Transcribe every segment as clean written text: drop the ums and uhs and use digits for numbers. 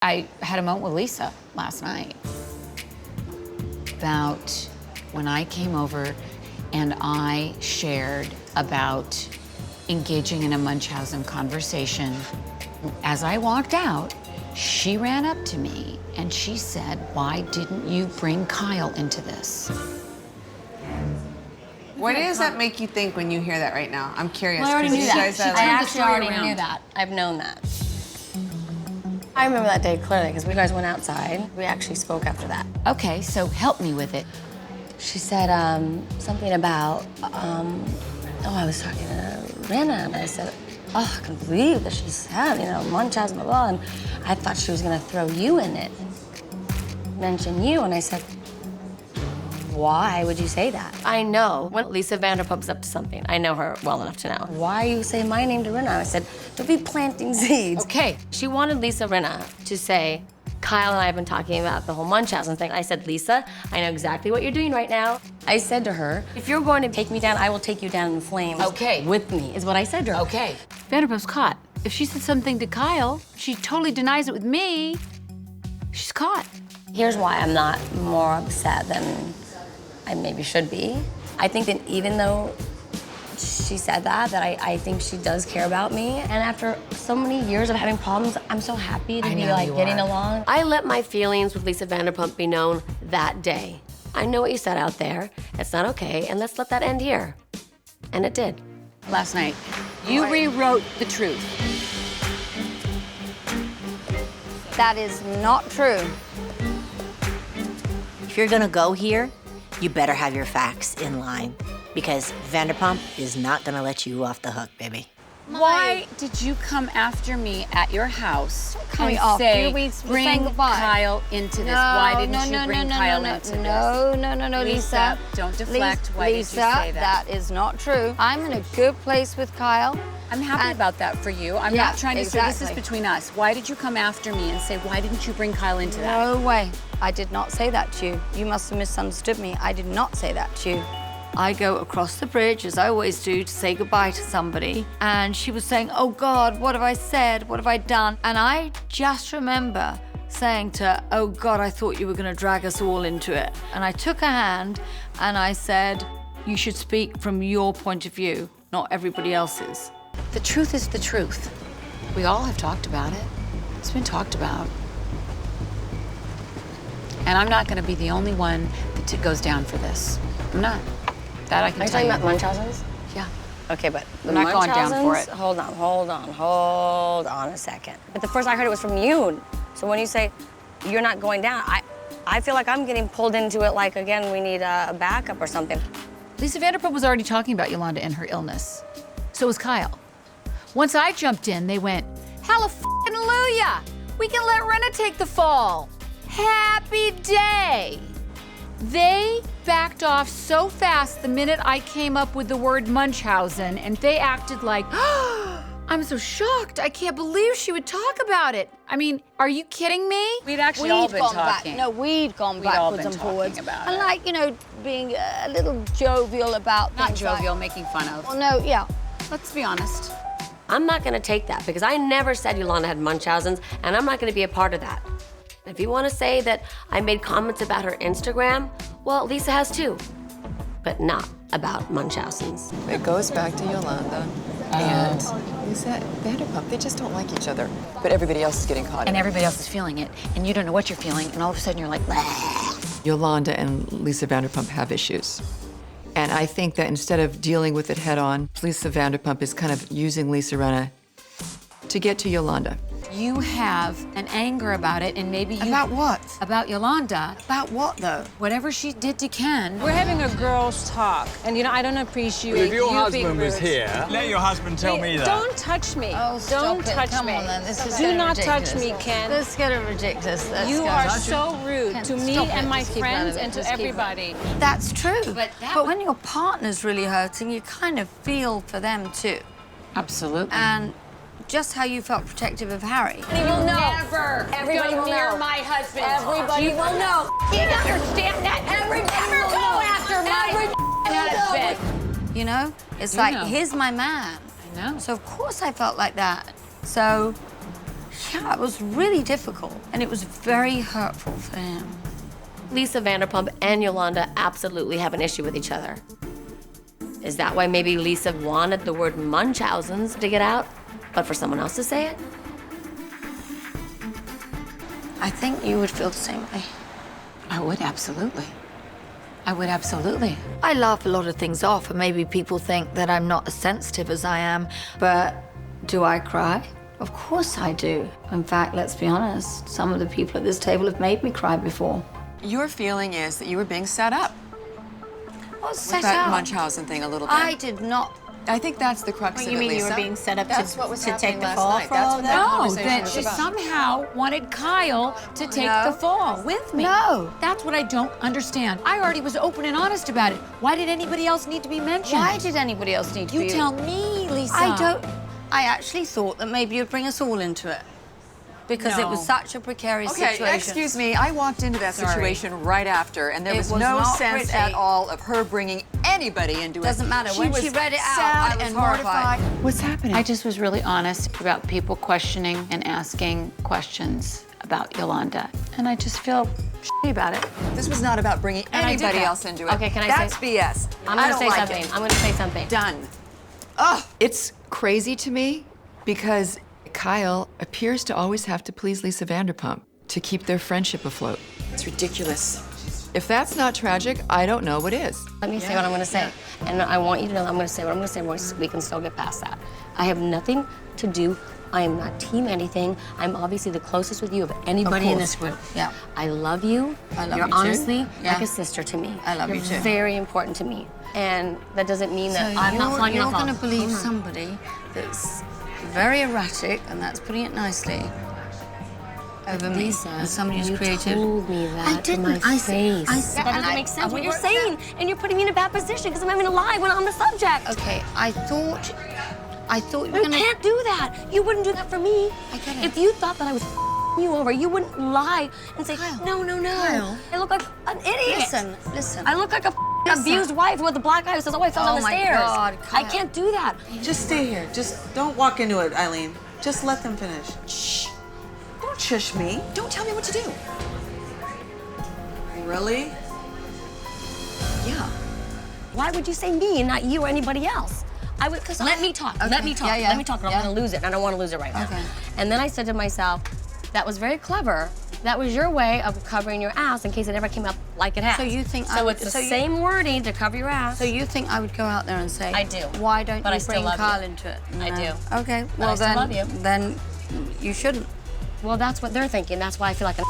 I had a moment with Lisa last night about when I came over and I shared about engaging in a Munchausen conversation. As I walked out, she ran up to me and she said, "Why didn't you bring Kyle into this?" What does that make you think when you hear that right now? I'm curious. Well, I already knew that. I actually already knew that. I've known that. I remember that day clearly because we guys went outside. We actually spoke after that. Okay, so help me with it. She said something about, I was talking to Rena, and I said, oh, I can't believe that she said, Munchausen, blah, blah, and I thought she was gonna throw you in it, mention you, and I said, why would you say that? I know when Lisa Vanderpump's up to something. I know her well enough to know. Why are you saying my name to Rena? I said, don't be planting seeds. Okay. She wanted Lisa Rena to say, Kyle and I have been talking about the whole Munchausen thing. I said, Lisa, I know exactly what you're doing right now. I said to her, if you're going to take me down, I will take you down in flames. Okay. With me, is what I said to her. Okay. Vanderpump's caught. If she said something to Kyle, she totally denies it with me. She's caught. Here's why I'm not more upset than I maybe should be. I think that even though she said that I think she does care about me. And after so many years of having problems, I'm so happy to be like getting along. I let my feelings with Lisa Vanderpump be known that day. I know what you said out there. It's not okay, and let's let that end here. And it did. Last night, you rewrote the truth. That is not true. If you're gonna go here, you better have your facts in line, because Vanderpump is not gonna let you off the hook, baby. Why did you come after me at your house Coming and after say, you, we bring sang goodbye. Kyle into this? Why didn't you bring Kyle into this? No, Lisa. Don't deflect. Why did you say Lisa, that? that is not true. I'm in a good place with Kyle. I'm happy about that for you. I'm Yeah, not trying to say this is exactly. between us. Why did you come after me and say, why didn't you bring Kyle into that? No way. I did not say that to you. You must have misunderstood me. I did not say that to you. I go across the bridge, as I always do, to say goodbye to somebody. And she was saying, oh God, what have I said? What have I done? And I just remember saying to her, oh God, I thought you were gonna drag us all into it. And I took her hand and I said, you should speak from your point of view, not everybody else's. The truth is the truth. We all have talked about it. It's been talked about. And I'm not gonna be the only one that goes down for this. I'm not. That I can tell Are you you. talking about Munchausen's? Yeah. Okay, but the I'm not going down for Munchausens- it. Hold on a second. But the first I heard it was from you. So when you say you're not going down, I feel like I'm getting pulled into it like, again, we need a backup or something. Lisa Vanderpump was already talking about Yolanda and her illness. So was Kyle. Once I jumped in, they went, hallelujah! We can let Rena take the fall. Happy day! They backed off so fast the minute I came up with the word Munchausen, and they acted like, I'm so shocked. I can't believe she would talk about it. I mean, are you kidding me? We'd actually all been talking. We'd gone We'd all backwards been and forwards. talking about and it. like, being a little jovial about Not things jovial, like, making fun of. well, no, yeah. Let's be honest. I'm not gonna take that because I never said Yolanda had Munchausen's, and I'm not gonna be a part of that. If you wanna say that I made comments about her Instagram, well, Lisa has too, but not about Munchausen's. It goes back to Yolanda and Lisa Vanderpump. They just don't like each other. But everybody else is getting caught in And it. everybody else is feeling it, and you don't know what you're feeling, and all of a sudden you're like, "Bah." Yolanda and Lisa Vanderpump have issues. And I think that instead of dealing with it head on, Lisa Vanderpump is kind of using Lisa Rinna to get to Yolanda. You have an anger about it, and maybe you... About what? About Yolanda. About what, though? Whatever she did to Ken. We're having a girls' talk, and I don't appreciate If your you being husband was rude. here, let your husband tell me that. Don't touch me. Oh, stop don't it. touch Come me. on, then. This is Do getting not touch ridiculous. me, Ken. This is getting ridiculous. Let's You go. are so rude Ken, to me stop it. and my Just keep it out friends of it. and to Just keep it. everybody. That's true. But But when your partner's really hurting, you kind of feel for them, too. Absolutely. And just how you felt protective of Harry. You will never Everybody go will near know. my husband. Everybody you will know. You understand that? Everybody will go after my husband. You know? It's You like, know. here's my man. I know. So of course I felt like that. So Yeah, it was really difficult, and it was very hurtful for him. Lisa Vanderpump and Yolanda absolutely have an issue with each other. Is that why maybe Lisa wanted the word Munchausen's to get out, but for someone else to say it? I think you would feel the same way. I would, absolutely. I would, absolutely. I laugh a lot of things off, and maybe people think that I'm not as sensitive as I am, but do I cry? Of course I do. In fact, let's be honest, some of the people at this table have made me cry before. Your feeling is that you were being set up What's with set that up? Munchausen thing a little bit. I did not. I think that's the crux of it, You mean you Lisa. were being set up That's what was to happening take the last fall night. for That's all what that? that No, conversation that was she about. somehow wanted Kyle to take the fall with me. No. That's what I don't understand. I already was open and honest about it. Why did anybody else need to be mentioned? Why did anybody else need to be? You tell me, Lisa. I actually thought that maybe you'd bring us all into it. Because it was No. such a precarious Okay, situation. excuse me. I walked into that situation right after, and there It was was no not sense pretty. at all of her bringing anybody into it. Doesn't matter. When was she read it out, sad I was and horrified. mortified. What's happening? I just was really honest about people questioning and asking questions about Yolanda. And I just feel shitty about it. This was not about bringing I did anybody that. else into it. Okay, can I That's say- BS. I'm I gonna don't say like something. it. I'm gonna say something. Done. Oh, it's crazy to me because Kyle appears to always have to please Lisa Vanderpump to keep their friendship afloat. It's ridiculous. If that's not tragic, I don't know what is. Let me say what I'm gonna say. And I want you to know I'm gonna say what I'm gonna say. We can still get past that. I have nothing to do. I am not team anything. I'm obviously the closest with you of anybody in this group. Yeah. I love you. I love You're you too. honestly Yeah. like a sister to me. I love You're you too. very important to me. And that doesn't mean that I'm not you're, flying you're off. going to believe somebody that's very erratic, and that's putting it nicely, over me. Lisa, and somebody who's you creative. told me that I didn't. to my I face. said That doesn't make sense what you're saying, and you're putting me in a bad position because I'm having to lie when I'm the subject. Okay, I thought you were You gonna. can't do that. You wouldn't do that for me. I get it. If you thought that I was you over, you wouldn't lie and say, Kyle. no. Kyle. I look like an idiot. Listen. I look like a abused wife with a black eye who says, oh, I fell down the my stairs. God, I Kyle. can't do that. Just stay here. Just don't walk into it, Eileen. Just let them finish. Shh. Don't shush me. Don't tell me what to do. Really? Yeah. Why would you say me and not you or anybody else? I would, let me talk, let me talk, Yeah, yeah. let me talk, or I'm Yeah. gonna lose it, and I don't wanna lose it right now. Okay. And then I said to myself, that was very clever. That was your way of covering your ass in case it ever came up like it has. So you think So it's the same wording to cover your ass. So you think I would go out there and say, I do. Why don't But I you still bring love you. Kyle into it? I No. do. Okay. But Well I still then, love you. then you shouldn't. Well, that's what they're thinking. That's why I feel like an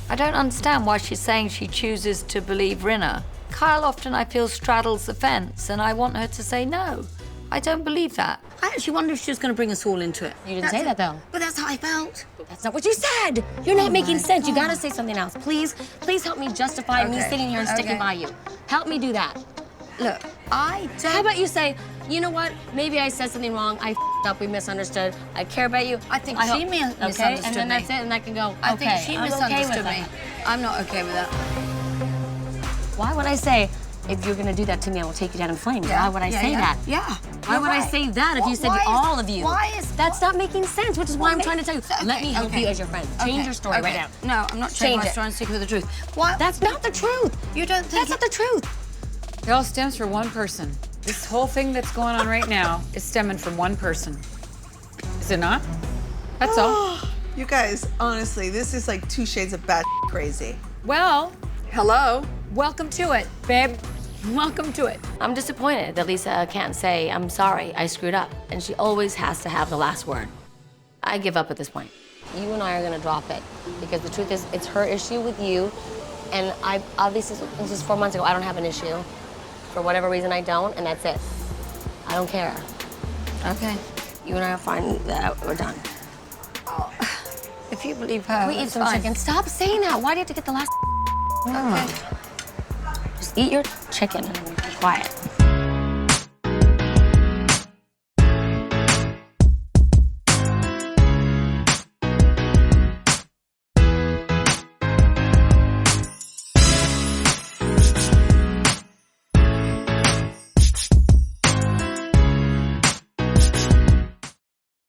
I don't understand why she's saying she chooses to believe Rinna. Kyle often, I feel, straddles the fence, and I want her to say no. I don't believe that. I actually wonder if she was going to bring us all into it. You didn't say that, though. But that's how I felt. That's not what you said. You're not making sense. You gotta say something else. Please help me justify me Okay. sitting here and sticking Okay. by you. Help me do that. Look, I don't... How about you say, you know what? Maybe I said something wrong. I f***ed up. We misunderstood. I care about you. I think she hope- misunderstood Okay, and then me. that's it, and I can go, I okay, think she I'm okay with misunderstood me. that. I'm not okay with that. Why would I say, if you're gonna do that to me, I will take you down in flames? Why would I say that? Yeah. Why You're would I right. say that if you said Why is- all of you? Why is... That's not making sense, which is why I'm trying to tell you. Let me help okay. you as your friend. Change your story right now. No, I'm not changing Change my it. story and sticking with the truth. Why? That's not the truth. You don't think... That's not the truth. It all stems from one person. This whole thing that's going on right now is stemming from one person. Is it not? That's all. You guys, honestly, this is like 2 shades of bad crazy. Well, Hello? welcome to it, babe. Welcome to it. I'm disappointed that Lisa can't say, I'm sorry, I screwed up. And she always has to have the last word. I give up at this point. You and I are gonna drop it because the truth is, it's her issue with you. And I obviously, this is 4 months ago, I don't have an issue. For whatever reason, I don't, and that's it. I don't care. Okay. You and I are fine, we're done. If you believe her, Can we eat it's some fine. chicken? Stop saying that. Why do you have to get the last? Okay. Just eat your chicken and be quiet.